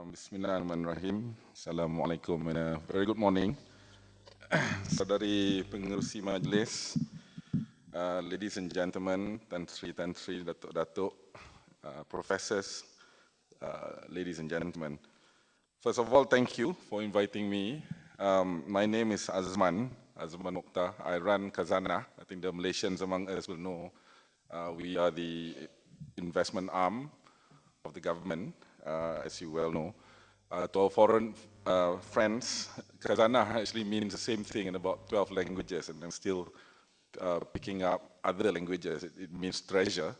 Bismillahirrahmanirrahim. Assalamualaikum and a very good morning. Saudari pengerusi majlis, ladies and gentlemen, Tan Sri, Dato, professors, ladies and gentlemen. First of all, thank you for inviting me. My name is Azman Mokhtar. I run Khazanah. I think the Malaysians among us will know. We are the investment arm of the government, as you well know. To our foreign friends, Khazanah actually means the same thing in about 12 languages, and I'm still picking up other languages. It means treasure,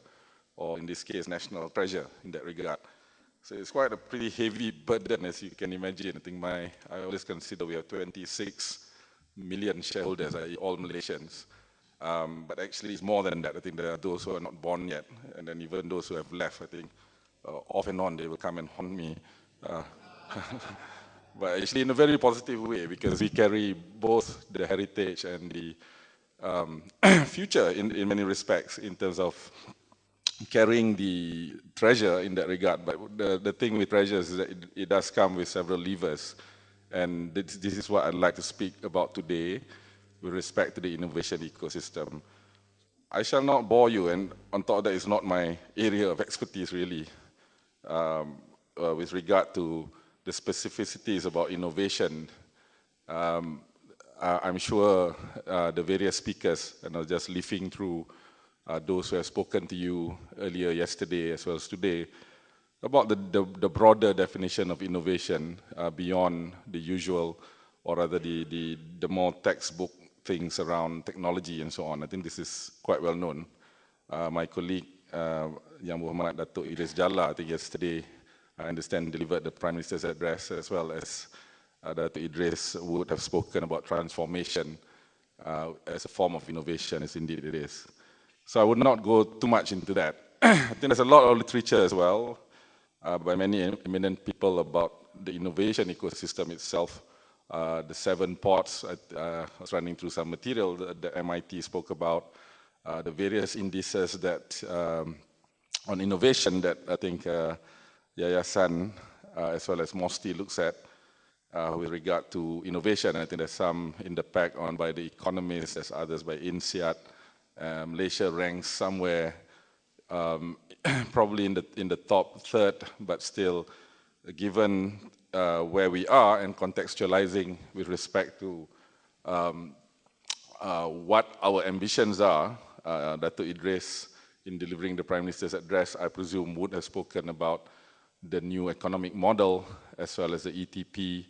or in this case, national treasure in that regard. So it's quite a pretty heavy burden, as you can imagine. I think I always consider we have 26 million shareholders, all Malaysians. But actually it's more than that. I think there are those who are not born yet, and then even those who have left, I think, off and on, they will come and haunt me. But actually in a very positive way, because we carry both the heritage and the future in many respects in terms of carrying the treasure in that regard. But the thing with treasure is that it does come with several levers. And this is what I'd like to speak about today with respect to the innovation ecosystem. I shall not bore you, and on top of that, it's not my area of expertise really. With regard to the specificities about innovation, I'm sure the various speakers, and I was just leafing through those who have spoken to you earlier yesterday as well as today, about the broader definition of innovation beyond the usual, or rather the more textbook things around technology and so on. I think this is quite well known. My colleague, Yang Muhammad Dato Idris Jalla, I think yesterday, I understand, delivered the Prime Minister's address, as well as Dato Idris would have spoken about transformation as a form of innovation, as indeed it is. So I would not go too much into that. I think there's a lot of literature as well by many eminent people about the innovation ecosystem itself. The 7 ports, I was running through some material that MIT spoke about, the various indices that on innovation that I think Yayasan as well as MOSTI looks at with regard to innovation. I think there's some in the pack on by the Economist, there's others by INSEAD. Malaysia ranks somewhere probably in the top third, but still, given where we are and contextualizing with respect to what our ambitions are, Dato Idris, in delivering the Prime Minister's address, I presume would have spoken about the new economic model as well as the ETP,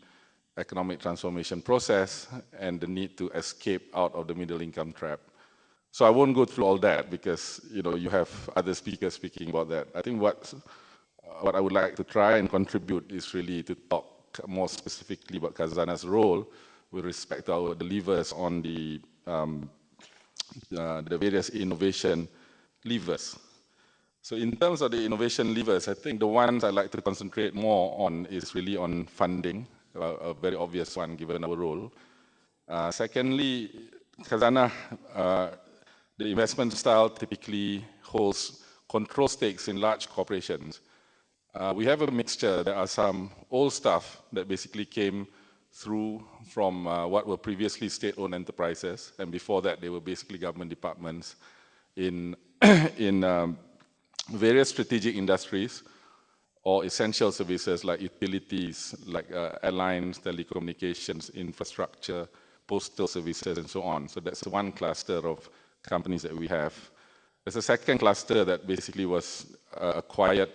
economic transformation process, and the need to escape out of the middle income trap. So I won't go through all that because you have other speakers speaking about that. I think what I would like to try and contribute is really to talk more specifically about Khazanah's role with respect to the levers on the various innovation levers. So in terms of the innovation levers, I think the ones I'd like to concentrate more on is really on funding, a very obvious one given our role. Secondly, Khazanah, the investment style typically holds control stakes in large corporations. We have a mixture. There are some old stuff that basically came through from what were previously state-owned enterprises, and before that they were basically government departments in various strategic industries or essential services like utilities, like airlines, telecommunications, infrastructure, postal services, and so on. So that's one cluster of companies that we have. There's a second cluster that basically was acquired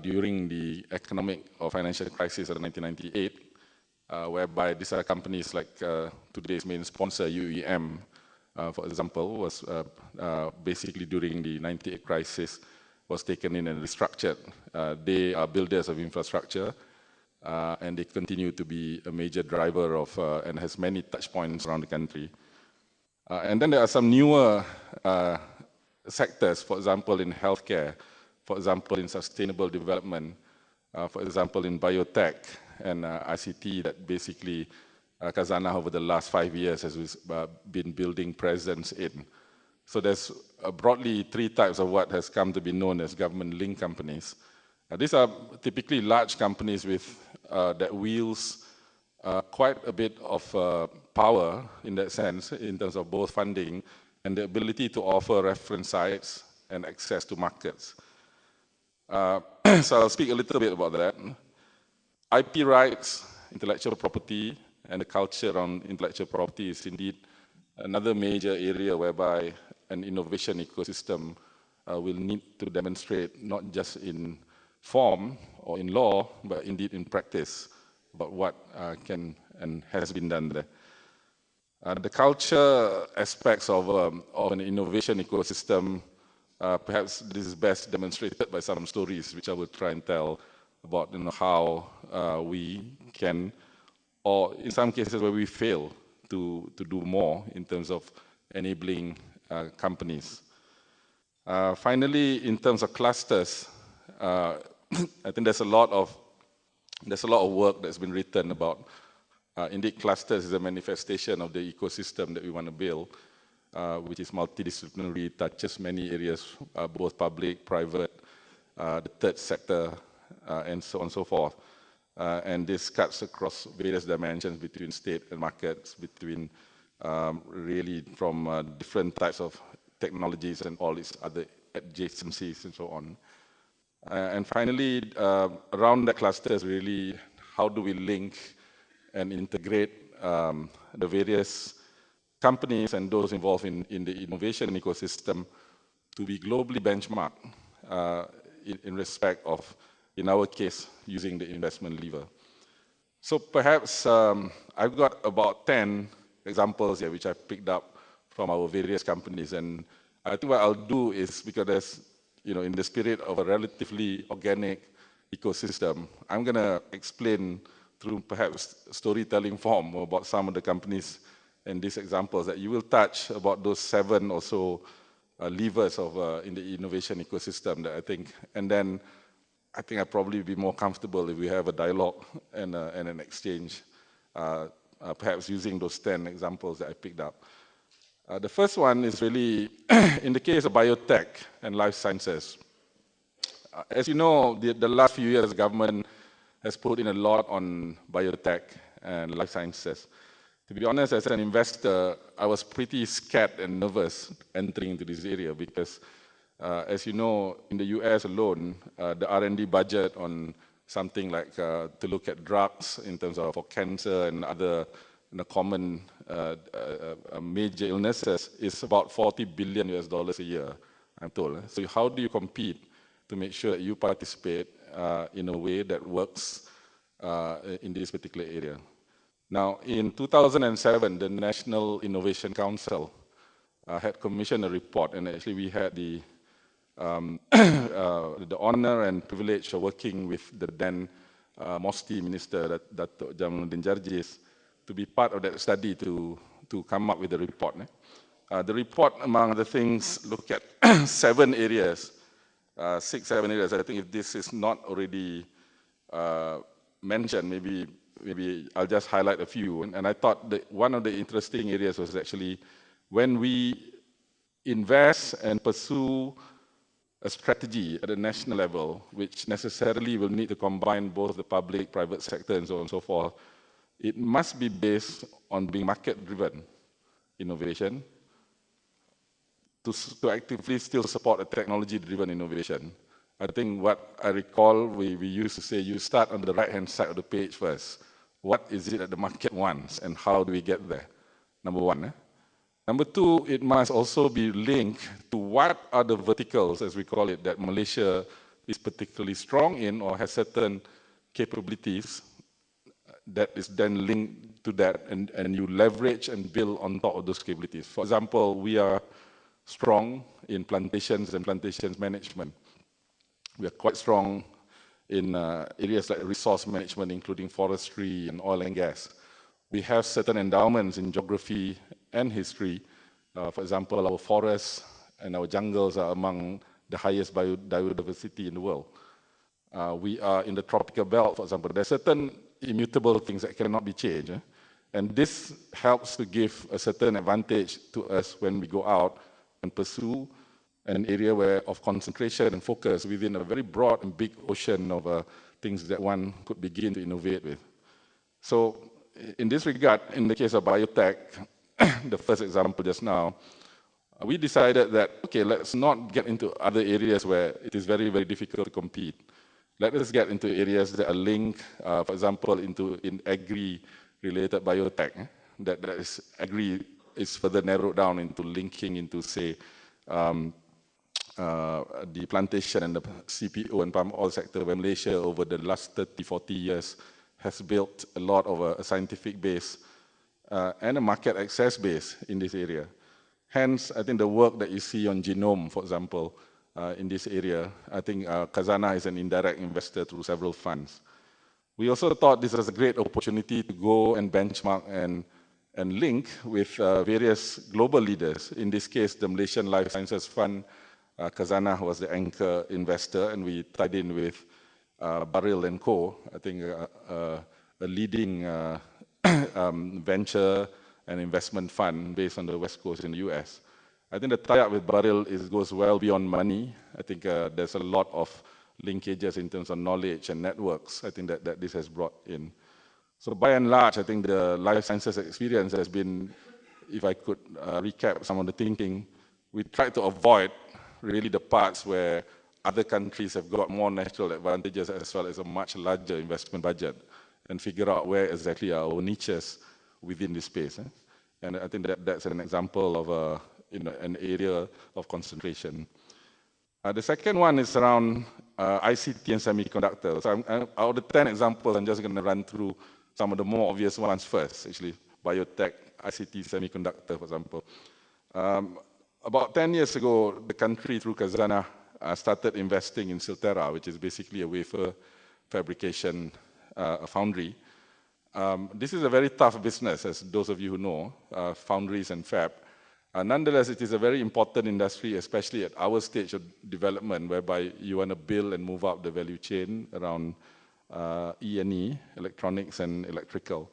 during the economic or financial crisis of 1998, whereby these are companies like today's main sponsor, UEM, for example, was basically during the 98 crisis, was taken in and restructured. They are builders of infrastructure, and they continue to be a major driver of, and has many touch points around the country. And then there are some newer sectors, for example, in healthcare, for example, in sustainable development, for example, in biotech and ICT that basically Khazanah over the last 5 years has been building presence in. So there's broadly 3 types of what has come to be known as government-linked companies. These are typically large companies with that wields quite a bit of power in that sense, in terms of both funding and the ability to offer reference sites and access to markets. So I'll speak a little bit about that. IP rights, intellectual property, and the culture around intellectual property is indeed another major area whereby an innovation ecosystem will need to demonstrate not just in form or in law, but indeed in practice about what can and has been done there. The culture aspects of an innovation ecosystem, perhaps this is best demonstrated by some stories which I will try and tell about how we can, or in some cases where we fail to do more in terms of enabling companies. Finally, in terms of clusters, I think there's a lot of work that's been written about. Indeed, clusters is a manifestation of the ecosystem that we want to build, which is multidisciplinary, touches many areas, both public, private, the third sector, and so on and so forth. And this cuts across various dimensions between state and markets, between really from different types of technologies and all its other adjacencies and so on. And finally, around the clusters, really, how do we link and integrate the various companies and those involved in the innovation ecosystem to be globally benchmarked in respect of, in our case, using the investment lever. So perhaps I've got about 10 examples here which I picked up from our various companies, and I think what I'll do is, because there's, in the spirit of a relatively organic ecosystem, I'm going to explain through perhaps storytelling form about some of the companies and these examples that you will touch about those 7 or so levers of in the innovation ecosystem that I think, and then I think I'd probably be more comfortable if we have a dialogue and an exchange, perhaps using those 10 examples that I picked up. The first one is really, in the case of biotech and life sciences. As you know, the last few years, the government has put in a lot on biotech and life sciences. To be honest, as an investor, I was pretty scared and nervous entering into this area because, as you know, in the US alone, the R&D budget on something like to look at drugs in terms of for cancer and other common major illnesses is about $40 billion a year, I'm told. So how do you compete to make sure that you participate in a way that works in this particular area? Now, in 2007, the National Innovation Council had commissioned a report, and actually we had the honor and privilege of working with the then MOSTI Minister, Dato to be part of that study to come up with the report. The report, among other things, looked at 7 areas, 6, 7 areas. I think if this is not already mentioned, maybe I'll just highlight a few. And I thought that one of the interesting areas was actually when we invest and pursue a strategy at a national level, which necessarily will need to combine both the public, private sector, and so on and so forth. It must be based on being market-driven innovation to actively still support a technology-driven innovation. I think what I recall, we used to say, you start on the right-hand side of the page first. What is it that the market wants, and how do we get there? Number one. Number 2, it must also be linked to what are the verticals, as we call it, that Malaysia is particularly strong in or has certain capabilities that is then linked to that, and you leverage and build on top of those capabilities. For example, we are strong in plantations and plantations management. We are quite strong in areas like resource management, including forestry and oil and gas. We have certain endowments in geography and history. For example, our forests and our jungles are among the highest biodiversity in the world. We are in the tropical belt, for example. There are certain immutable things that cannot be changed. And this helps to give a certain advantage to us when we go out and pursue an area of concentration and focus within a very broad and big ocean of things that one could begin to innovate with. So in this regard, in the case of biotech, the first example just now, we decided that, okay, let's not get into other areas where it is very, very difficult to compete. Let us get into areas that are linked, for example, in agri-related biotech. That is agri is further narrowed down into linking into, say, the plantation and the CPO and palm oil sector, where Malaysia over the last 30, 40 years has built a lot of a scientific base and a market access base in this area. Hence, I think the work that you see on genome, for example, in this area, I think Khazanah is an indirect investor through several funds. We also thought this was a great opportunity to go and benchmark and link with various global leaders. In this case, the Malaysian Life Sciences Fund, Khazanah was the anchor investor, and we tied in with Baril & Co., I think a leading venture and investment fund based on the West Coast in the US. I think the tie-up with Baril goes well beyond money. I think there's a lot of linkages in terms of knowledge and networks, I think that this has brought in. So by and large, I think the life sciences experience has been, if I could recap some of the thinking, we tried to avoid really the parts where other countries have got more natural advantages as well as a much larger investment budget, and figure out where exactly are our niches within this space. And I think that's an example of an area of concentration. The second one is around ICT and semiconductors. So out of the 10 examples, I'm just going to run through some of the more obvious ones first, actually. Biotech, ICT, semiconductor, for example. About 10 years ago, the country, through Khazanah, started investing in Silterra, which is basically a wafer fabrication foundry. This is a very tough business, as those of you who know, foundries and fab. Nonetheless, it is a very important industry, especially at our stage of development, whereby you want to build and move up the value chain around E&E, electronics and electrical.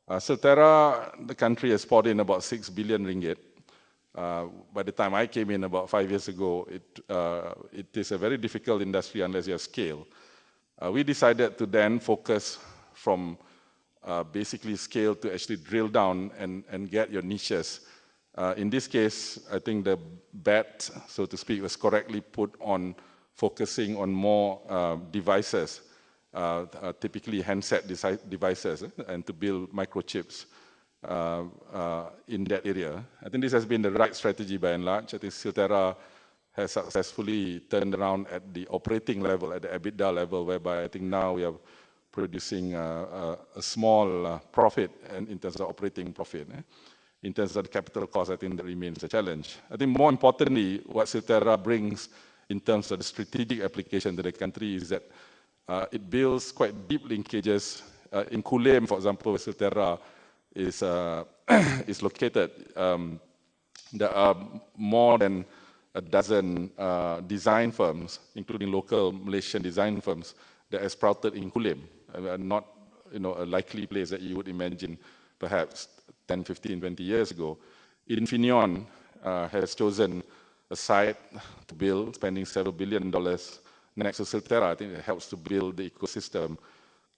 Silterra, the country has poured in about 6 billion ringgit. By the time I came in about 5 years ago, it is a very difficult industry unless you have scale. We decided to then focus from basically scale to actually drill down and get your niches. In this case, I think the bet, so to speak, was correctly put on focusing on more devices, typically handset devices, and to build microchips in that area. I think this has been the right strategy by and large. I think Silterra has successfully turned around at the operating level, at the EBITDA level, whereby I think now we are producing a small profit in terms of operating profit. In terms of the capital cost, I think that remains a challenge. I think more importantly, what Silterra brings in terms of the strategic application to the country is that it builds quite deep linkages. In Kuala, for example, where Silterra is located, there are more than a dozen design firms, including local Malaysian design firms, that are sprouted in Kuala, not a likely place that you would imagine perhaps 10, 15, 20 years ago. Infineon has chosen a site to build, spending several $7 billion next to Silterra. I think it helps to build the ecosystem.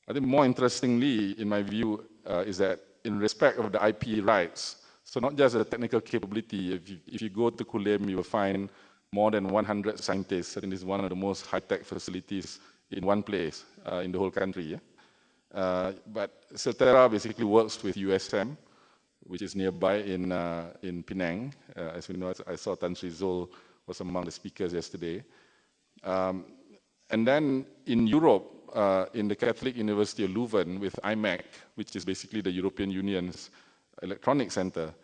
I think more interestingly, in my view, is that in respect of the IP rights, so not just the technical capability, if you go to Kuala, you will find more than 100 scientists. I think this is one of the most high-tech facilities in one place in the whole country. But Silterra basically works with USM, which is nearby in Penang. As we know, I saw Tan Sri Zul was among the speakers yesterday. And then in Europe, in the Catholic University of Leuven with IMEC, which is basically the European Union's electronics center,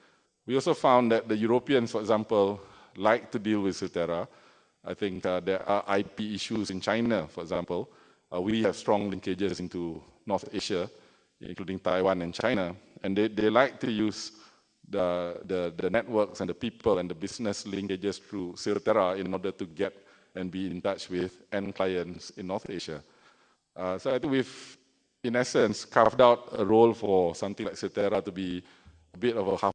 we also found that the Europeans, for example, like to deal with Silterra. I think there are IP issues in China, for example. We have strong linkages into North Asia, including Taiwan and China, and they like to use the networks and the people and the business linkages through Silterra in order to get and be in touch with end clients in North Asia. So I think we've, in essence, carved out a role for something like Silterra to be a bit of a hub